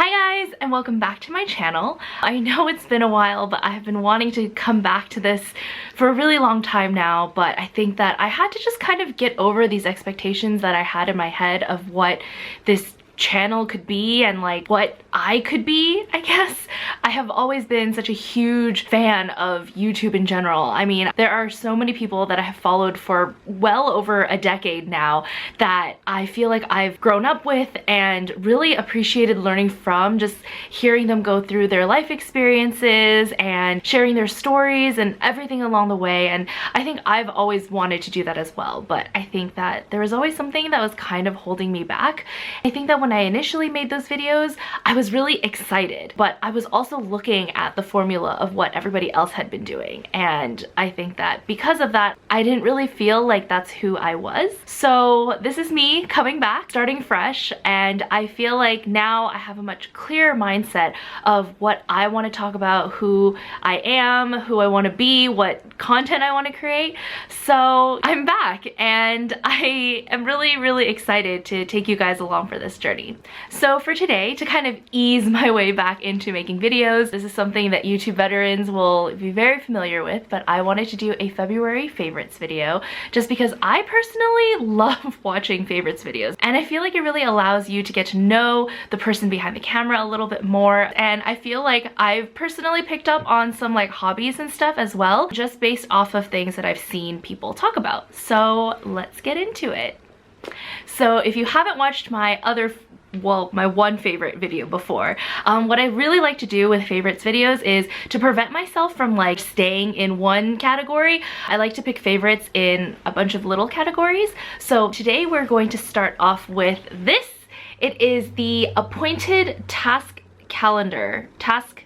Hi guys, and welcome back to my channel. I know it's been a while, but I've been wanting to come back to this for a really long time now, but I think that I had to just kind of get over these expectations that I had in my head of what this channel could be and like what I could be, I guess. I have always been such a huge fan of YouTube in general. I mean, there are so many people that I have followed for well over a decade now that I feel like I've grown up with and really appreciated learning from, just hearing them go through their life experiences and sharing their stories and everything along the way. And I think I've always wanted to do that as well, but I think that there was always something that was kind of holding me back. I think that when I initially made those videos, I was really excited, but I was also looking at the formula of what everybody else had been doing. And I think that because of that, I didn't really feel like that's who I was. So this is me coming back, starting fresh, and I feel like now I have a much clearer mindset of what I want to talk about, who I am, who I want to be, what content I want to create. So I'm back and I am really excited to take you guys along for this journey. So for today, to kind of ease my way back into making videos, this is something that YouTube veterans will be very familiar with, but I wanted to do a February favorites video just because I personally love watching favorites videos, and I feel like it really allows you to get to know the person behind the camera a little bit more. And I feel like I've personally picked up on some like hobbies and stuff as well, just based off of things that I've seen people talk about. So let's get into it. So if you haven't watched my my one favorite video before, what I really like to do with favorites videos is to prevent myself from like staying in one category. I like to pick favorites in a bunch of little categories. So today we're going to start off with this. It is the appointed task calendar, task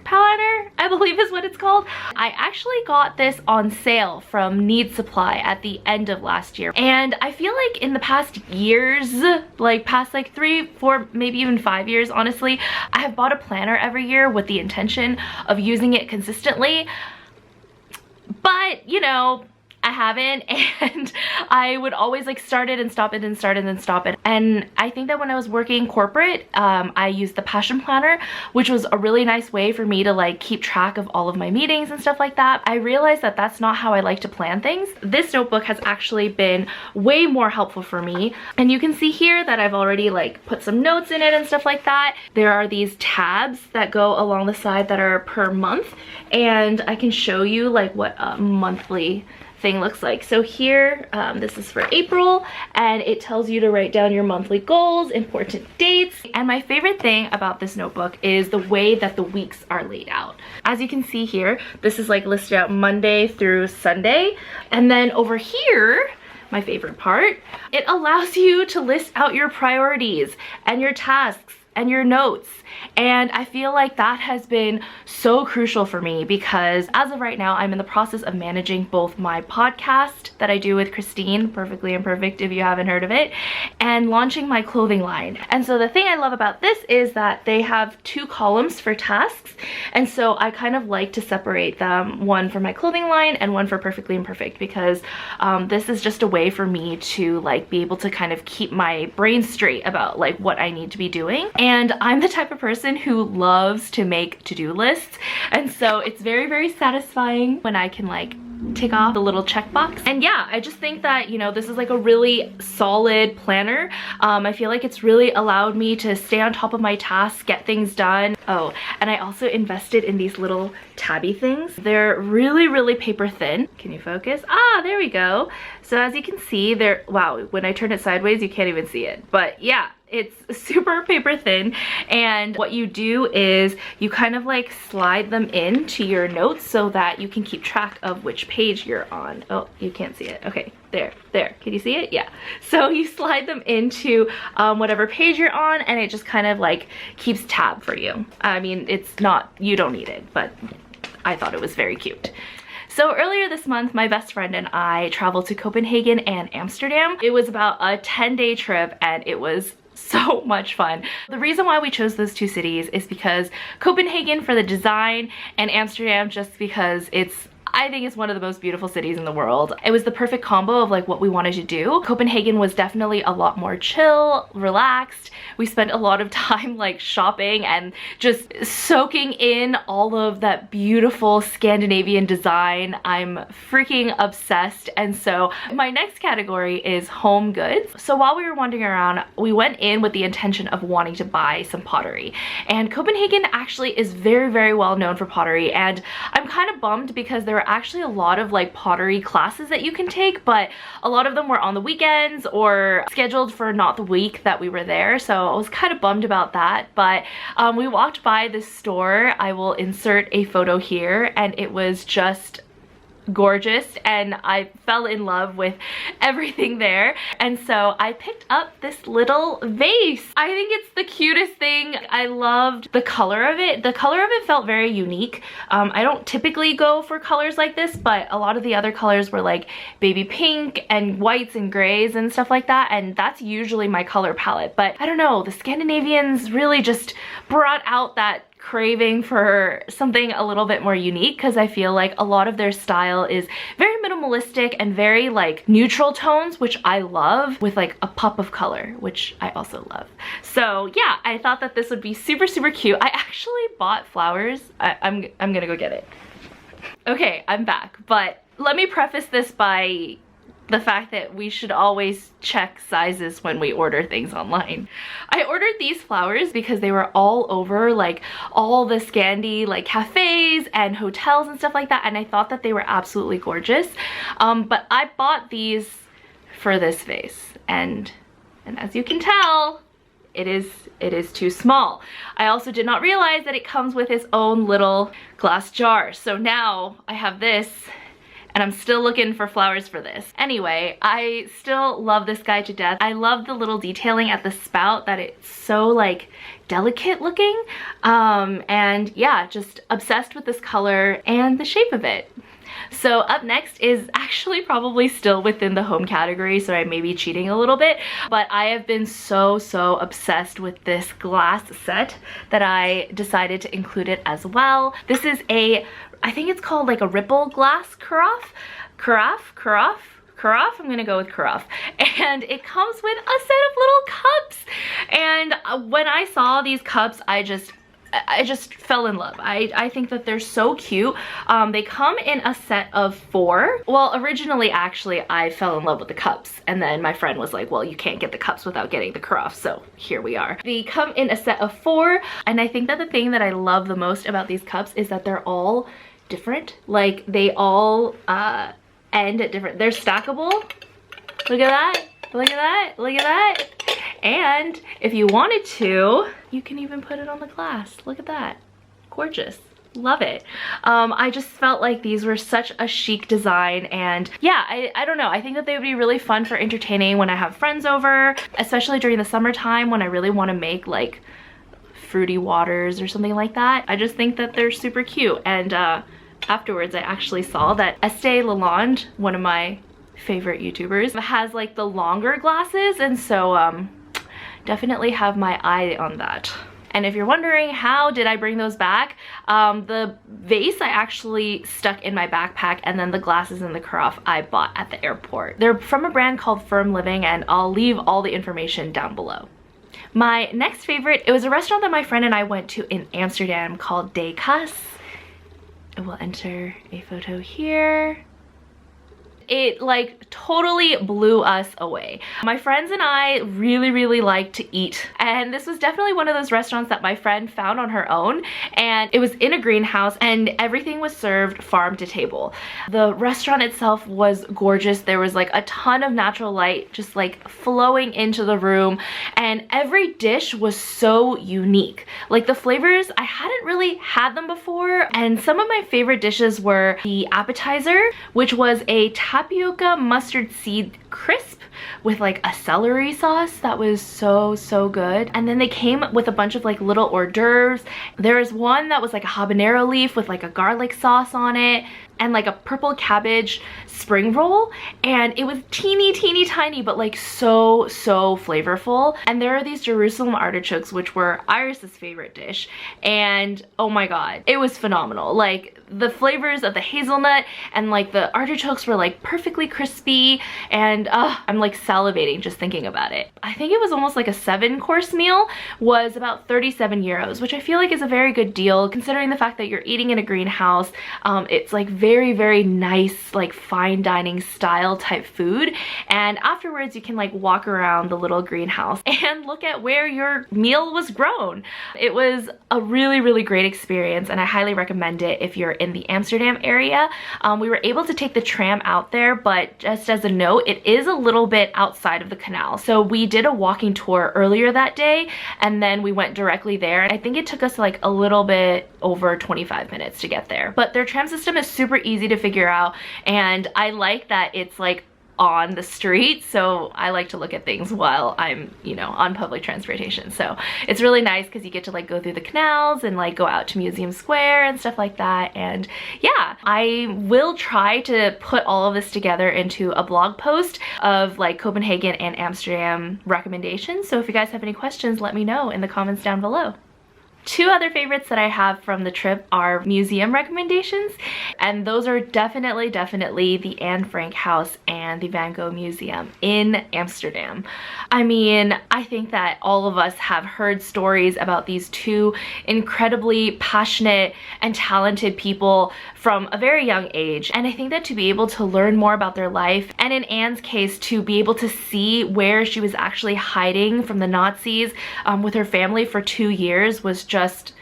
planner, I believe is what it's called. I actually got this on sale from Need Supply at the end of last year, and I feel like in the past years, like past like 3, 4, maybe even 5 years, honestly, I have bought a planner every year with the intention of using it consistently, but you know, I haven't, and I would always like start it and stop it and start it and stop it. And I think that when I was working corporate, I used the Passion Planner, which was a really nice way for me to like keep track of all of my meetings and stuff like that. I realized that that's not how I like to plan things. This notebook has actually been way more helpful for me, and you can see here that I've already like put some notes in it and stuff like that. There are these tabs that go along the side that are per month, and I can show you like what a monthly thing looks like. So here, this is for April, and it tells you to write down your monthly goals, important dates. And my favorite thing about this notebook is the way that the weeks are laid out. As you can see here, this is like listed out Monday through Sunday. And then over here, my favorite part, it allows you to list out your priorities and your tasks and your notes. And I feel like that has been so crucial for me because as of right now, I'm in the process of managing both my podcast that I do with Christine, Perfectly Imperfect if you haven't heard of it, and launching my clothing line. And so the thing I love about this is that they have 2 columns for tasks, and so I kind of like to separate them, one for my clothing line and one for Perfectly Imperfect, because this is just a way for me to like be able to kind of keep my brain straight about like what I need to be doing. And I'm the type of person who loves to make to-do lists, and so it's very satisfying when I can like tick off the little checkbox. And yeah, I just think that, you know, this is like a really solid planner. I feel like it's really allowed me to stay on top of my tasks, get things done. Oh, and I also invested in these little tabby things. They're really paper thin. Can you focus? Ah, there we go. So as you can see, they're, wow, when I turn it sideways, you can't even see it. But yeah, it's super paper thin, and what you do is you kind of like slide them into your notes so that you can keep track of which page you're on. Oh, you can't see it. Okay, there. Can you see it? Yeah. So you slide them into whatever page you're on, and it just kind of like keeps tab for you. I mean, it's not, you don't need it, but I thought it was very cute. So earlier this month, my best friend and I traveled to Copenhagen and Amsterdam. It was about a 10-day trip, and it was so much fun. The reason why we chose those 2 cities is because Copenhagen for the design and Amsterdam just because it's I think it's one of the most beautiful cities in the world. It was the perfect combo of like what we wanted to do. Copenhagen was definitely a lot more chill, relaxed. We spent a lot of time like shopping and just soaking in all of that beautiful Scandinavian design. I'm freaking obsessed. And so my next category is home goods. So while we were wandering around, we went in with the intention of wanting to buy some pottery. And Copenhagen actually is very, very well known for pottery. And I'm kind of bummed because there are actually a lot of like pottery classes that you can take, but a lot of them were on the weekends or scheduled for not the week that we were there. So I was kind of bummed about that. But we walked by this store. I will insert a photo here, and it was just gorgeous, and I fell in love with everything there. And so I picked up this little vase. I think it's the cutest thing. I loved the color of it. The color of it felt very unique. I don't typically go for colors like this, but a lot of the other colors were like baby pink and whites and grays and stuff like that, and that's usually my color palette. But I don't know, the Scandinavians really just brought out that craving for something a little bit more unique, because I feel like a lot of their style is very minimalistic and very like neutral tones, which I love, with like a pop of color, which I also love. So yeah, I thought that this would be super, super cute. I actually bought flowers. I'm gonna go get it. Okay, I'm back, but let me preface this by the fact that we should always check sizes when we order things online. I ordered these flowers because they were all over like all the Scandi like cafes and hotels and stuff like that, and I thought that they were absolutely gorgeous. But I bought these for this vase, and as you can tell, it is too small. I also did not realize that it comes with its own little glass jar. So now I have this, and I'm still looking for flowers for this. Anyway, I still love this guy to death. I love the little detailing at the spout, that it's so like delicate looking. And yeah, just obsessed with this color and the shape of it. So up next is actually probably still within the home category, so I may be cheating a little bit, but I have been so obsessed with this glass set that I decided to include it as well. This is I think it's called like a ripple glass carafe. I'm gonna go with carafe. And it comes with a set of little cups. And when I saw these cups, I just fell in love. I think that they're so cute. They come in a set of 4. Well, originally, actually, I fell in love with the cups, and then my friend was like, well, you can't get the cups without getting the carafe, so here we are. They come in a set of 4, and I think that the thing that I love the most about these cups is that they're all different. Like, they all end at different, they're stackable. Look at that, look at that, look at that. And if you wanted to, you can even put it on the glass. Look at that, gorgeous. Love it. I just felt like these were such a chic design, and yeah, I don't know, I think that they would be really fun for entertaining when I have friends over, especially during the summertime when I really want to make like fruity waters or something like that. I just think that they're super cute. And afterwards I actually saw that Estée Lalonde, one of my favorite YouTubers, has like the longer glasses, and so definitely have my eye on that. And if you're wondering how did I bring those back, the vase I actually stuck in my backpack, and then the glasses and the carafe I bought at the airport. They're from a brand called Firm Living, and I'll leave all the information down below. My next favorite, it was a restaurant that my friend and I went to in Amsterdam called De Kas. I will enter a photo here. It like totally blew us away. My friends and I really like to eat, and this was definitely one of those restaurants that my friend found on her own, and it was in a greenhouse, and everything was served farm to table. The restaurant itself was gorgeous. There was like a ton of natural light just like flowing into the room, and every dish was so unique. Like the flavors, I hadn't really had them before, and some of my favorite dishes were the appetizer, which was a tapioca mustard seed crisp with like a celery sauce that was so good. And then they came with a bunch of like little hors d'oeuvres. There was one that was like a habanero leaf with like a garlic sauce on it. and like a purple cabbage spring roll, and it was teeny tiny, but like so flavorful. And there are these Jerusalem artichokes, which were Iris's favorite dish, and oh my god, it was phenomenal. Like the flavors of the hazelnut and like the artichokes were like perfectly crispy, and I'm like salivating just thinking about it. I think it was almost like a 7-course meal, was about 37 euros, which I feel like is a very good deal considering the fact that you're eating in a greenhouse. It's like very nice, like fine dining style type food, and afterwards you can like walk around the little greenhouse and look at where your meal was grown. It was a really great experience, and I highly recommend it if you're in the Amsterdam area. We were able to take the tram out there, but just as a note, it is a little bit outside of the canal. So we did a walking tour earlier that day, and then we went directly there, and I think it took us like a little bit over 25 minutes to get there. But their tram system is super easy to figure out, and I like that it's like on the street, so I like to look at things while I'm, you know, on public transportation. So it's really nice because you get to like go through the canals and like go out to Museum Square and stuff like that. And yeah, I will try to put all of this together into a blog post of like Copenhagen and Amsterdam recommendations. So if you guys have any questions, let me know in the comments down below. Two other favorites that I have from the trip are museum recommendations, and those are definitely the Anne Frank House and the Van Gogh Museum in Amsterdam. I mean, I think that all of us have heard stories about these two incredibly passionate and talented people from a very young age, and I think that to be able to learn more about their life, and in Anne's case to be able to see where she was actually hiding from the Nazis with her family for 2 years, was just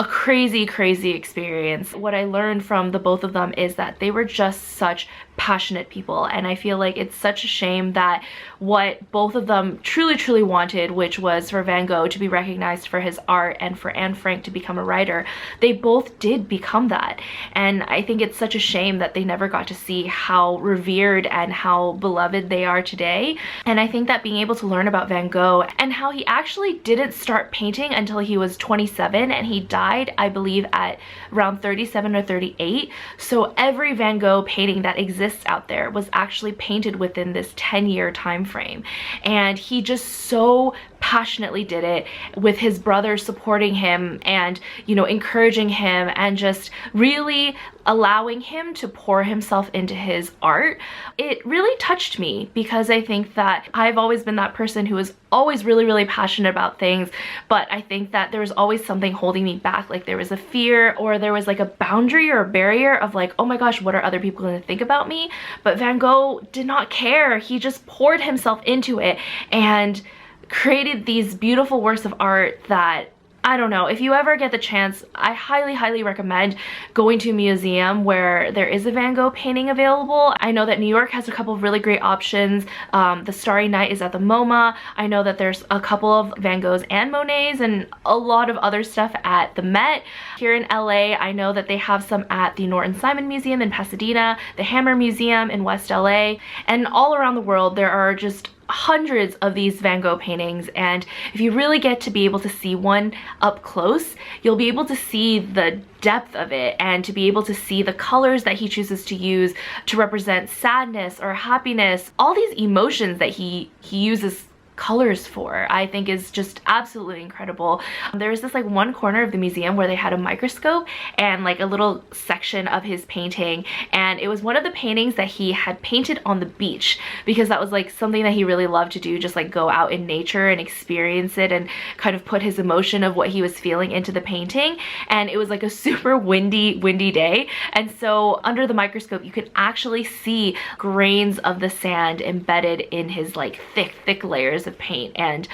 a crazy experience. What I learned from the both of them is that they were just such passionate people, and I feel like it's such a shame that what both of them truly wanted, which was for Van Gogh to be recognized for his art and for Anne Frank to become a writer, they both did become that. And I think it's such a shame that they never got to see how revered and how beloved they are today. And I think that being able to learn about Van Gogh and how he actually didn't start painting until he was 27, and he died, I believe, at around 37 or 38. So every Van Gogh painting that exists out there was actually painted within this 10-year time frame, and he just so passionately did it, with his brother supporting him and, you know, encouraging him and just really allowing him to pour himself into his art. It really touched me because I think that I've always been that person who is always really passionate about things, but I think that there was always something holding me back. Like there was a fear, or there was like a boundary or a barrier of like, oh my gosh, what are other people going to think about me? But Van Gogh did not care. He just poured himself into it and created these beautiful works of art that, I don't know, if you ever get the chance, I highly recommend going to a museum where there is a Van Gogh painting available. I know that New York has a couple of really great options. The Starry Night is at the MoMA. I know that there's a couple of Van Goghs and Monets and a lot of other stuff at the Met. Here in LA, I know that they have some at the Norton Simon Museum in Pasadena, the Hammer Museum in West LA, and all around the world there are just hundreds of these Van Gogh paintings. And if you really get to be able to see one up close, you'll be able to see the depth of it and to be able to see the colors that he chooses to use to represent sadness or happiness. All these emotions that he uses colors for, I think is just absolutely incredible. There was this like one corner of the museum where they had a microscope and like a little section of his painting, and it was one of the paintings that he had painted on the beach, because that was like something that he really loved to do, just like go out in nature and experience it and kind of put his emotion of what he was feeling into the painting. And it was like a super windy day, and so under the microscope you could actually see grains of the sand embedded in his like thick layers of paint, and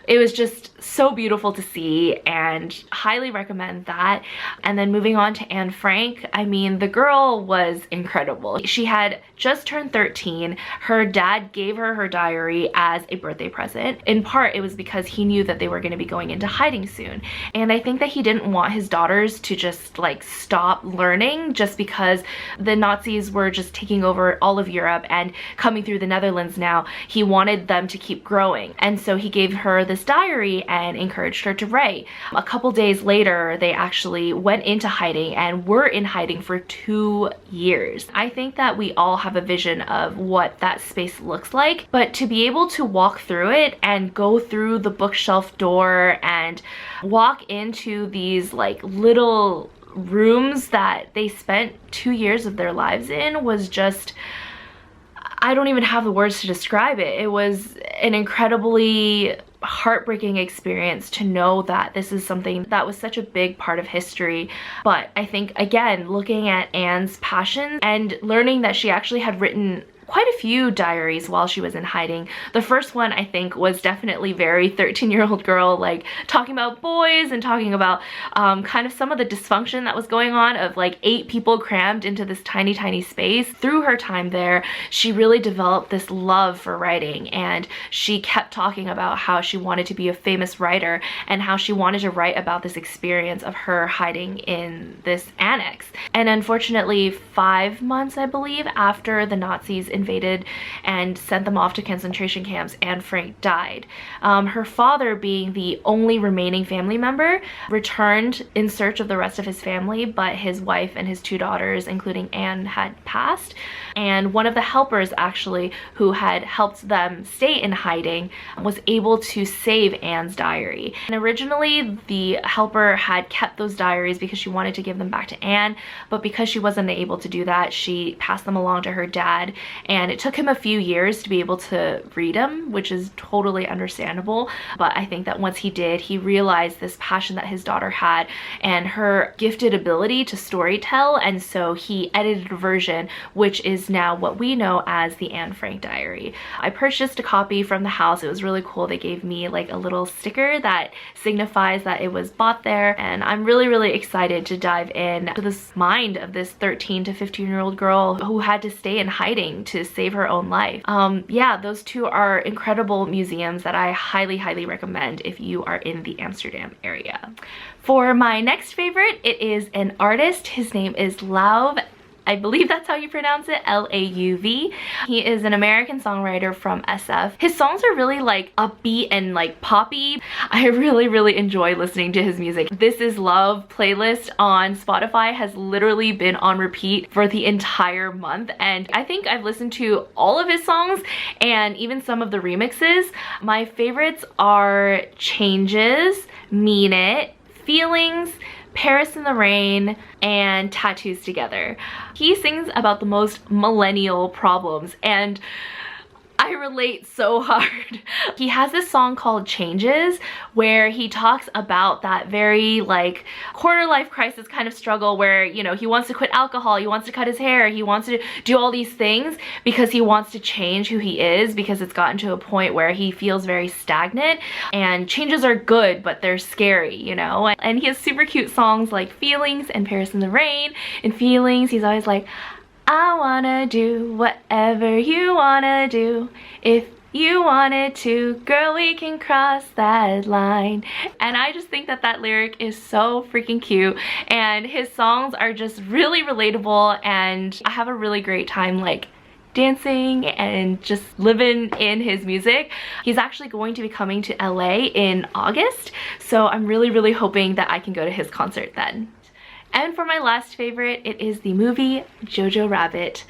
it was just so beautiful to see, and highly recommend that. And then moving on to Anne Frank, I mean, the girl was incredible. She had just turned 13. Her dad gave her her diary as a birthday present. In part, it was because he knew that they were going to be going into hiding soon, and I think that he didn't want his daughters to just like stop learning just because the Nazis were just taking over all of Europe and coming through the Netherlands now. He wanted them to keep growing, and so he gave her this this diary and encouraged her to write. A couple days later, they actually went into hiding and were in hiding for 2 years. I think that we all have a vision of what that space looks like, but to be able to walk through it and go through the bookshelf door and walk into these like little rooms that they spent 2 years of their lives in was just, I don't even have the words to describe it. It was an incredibly heartbreaking experience to know that this is something that was such a big part of history. But I think, again, looking at Anne's passion and learning that she actually had written quite a few diaries while she was in hiding. The first one, I think, was definitely very 13-year-old girl, like talking about boys and talking about kind of some of the dysfunction that was going on of like 8 people crammed into this tiny space. Through her time there, she really developed this love for writing, and she kept talking about how she wanted to be a famous writer and how she wanted to write about this experience of her hiding in this annex. And unfortunately, 5 months, I believe, after the Nazis invaded and sent them off to concentration camps, Anne Frank died. Her father, being the only remaining family member, returned in search of the rest of his family, but his wife and his 2 daughters, including Anne, had passed. And one of the helpers, actually, who had helped them stay in hiding, was able to save Anne's diary. And originally, the helper had kept those diaries because she wanted to give them back to Anne, but because she wasn't able to do that, she passed them along to her dad. And it took him a few years to be able to read them, which is totally understandable. But I think that once he did, he realized this passion that his daughter had and her gifted ability to storytell. And so he edited a version, which is now what we know as the Anne Frank diary. I purchased a copy from the house. It was really cool. They gave me like a little sticker that signifies that it was bought there. And I'm really excited to dive in to this mind of this 13 to 15-year-old girl who had to stay in hiding to save her own life. Yeah, those 2 are incredible museums that I highly recommend if you are in the Amsterdam area. For my next favorite, it is an artist. His name is Lauv. I believe that's how you pronounce it, L-A-U-V. He is an American songwriter from SF. His songs are really like upbeat and like poppy. I really enjoy listening to his music. This Is Love playlist on Spotify has literally been on repeat for the entire month, and I think I've listened to all of his songs and even some of the remixes. My favorites are Changes, Mean It, Feelings, Paris in the Rain, and Tattoos Together. He sings about the most millennial problems, and I relate so hard. He has this song called Changes where he talks about that very like quarter life crisis kind of struggle where, you know, he wants to quit alcohol, he wants to cut his hair, he wants to do all these things because he wants to change who he is, because it's gotten to a point where he feels very stagnant, and changes are good but they're scary, you know. And he has super cute songs like Feelings and Paris in the Rain. In Feelings, he's always like, I wanna do whatever you wanna do. If you wanted to, girl, we can cross that line. And I just think that that lyric is so freaking cute, and his songs are just really relatable, and I have a really great time like dancing and just living in his music. He's actually going to be coming to LA in August, so I'm really hoping that I can go to his concert then. And for my last favorite, it is the movie Jojo Rabbit.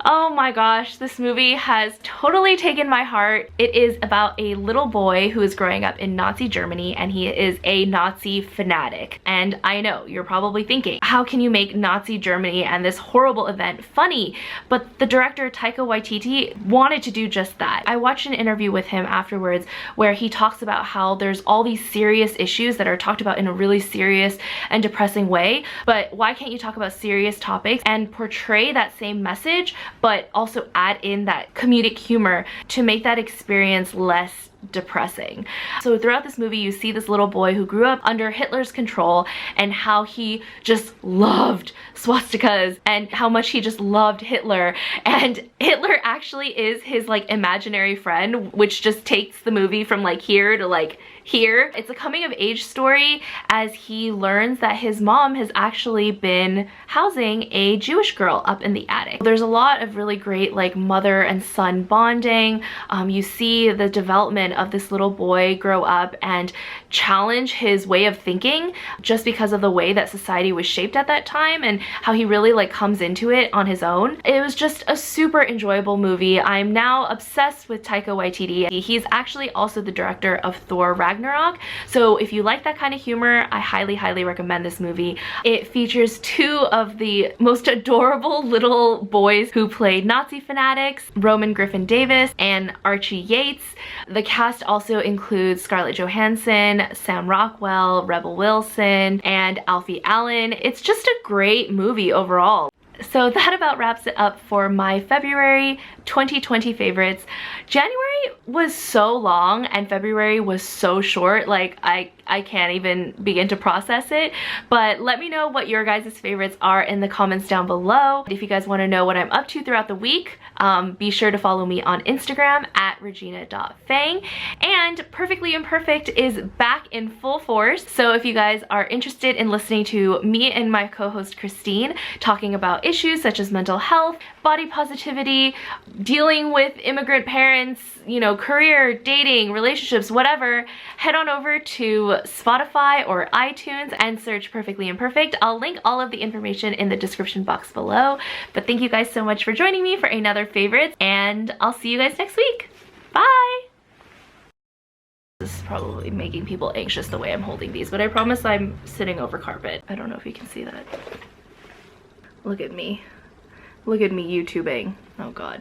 Oh my gosh, this movie has totally taken my heart. It is about a little boy who is growing up in Nazi Germany, and he is a Nazi fanatic. And I know, you're probably thinking, how can you make Nazi Germany and this horrible event funny? But the director, Taika Waititi, wanted to do just that. I watched an interview with him afterwards where he talks about how there's all these serious issues that are talked about in a really serious and depressing way, but why can't you talk about serious topics and portray that same message, but also add in that comedic humor to make that experience less depressing. So throughout this movie, you see this little boy who grew up under Hitler's control and how he just loved swastikas and how much he just loved Hitler. And Hitler actually is his like imaginary friend, which just takes the movie from like here to like here. It's a coming of age story as he learns that his mom has actually been housing a Jewish girl up in the attic. There's a lot of really great like mother and son bonding. You see the development of this little boy grow up and challenge his way of thinking just because of the way that society was shaped at that time and how he really like comes into it on his own. It was just a super enjoyable movie. I'm now obsessed with Taika Waititi. He's actually also the director of Thor Ragnarok. So if you like that kind of humor, I highly recommend this movie. It features two of the most adorable little boys who played Nazi fanatics, Roman Griffin Davis and Archie Yates. The cast also includes Scarlett Johansson, Sam Rockwell, Rebel Wilson, and Alfie Allen. It's just a great movie overall. So that about wraps it up for my February 2020 favorites. January was so long and February was so short, like I can't even begin to process it. But let me know what your guys' favorites are in the comments down below. If you guys want to know what I'm up to throughout the week, be sure to follow me on Instagram at regina.fang. And Perfectly Imperfect is back in full force. So if you guys are interested in listening to me and my co-host Christine talking about issues such as mental health, body positivity, dealing with immigrant parents, you know, career, dating, relationships, whatever, head on over to Spotify or iTunes and search Perfectly Imperfect. I'll link all of the information in the description box below. But thank you guys so much for joining me for another favorites, and I'll see you guys next week. Bye! This is probably making people anxious the way I'm holding these, but I promise I'm sitting over carpet. I don't know if you can see that. Look at me. Look at me YouTubing. Oh God.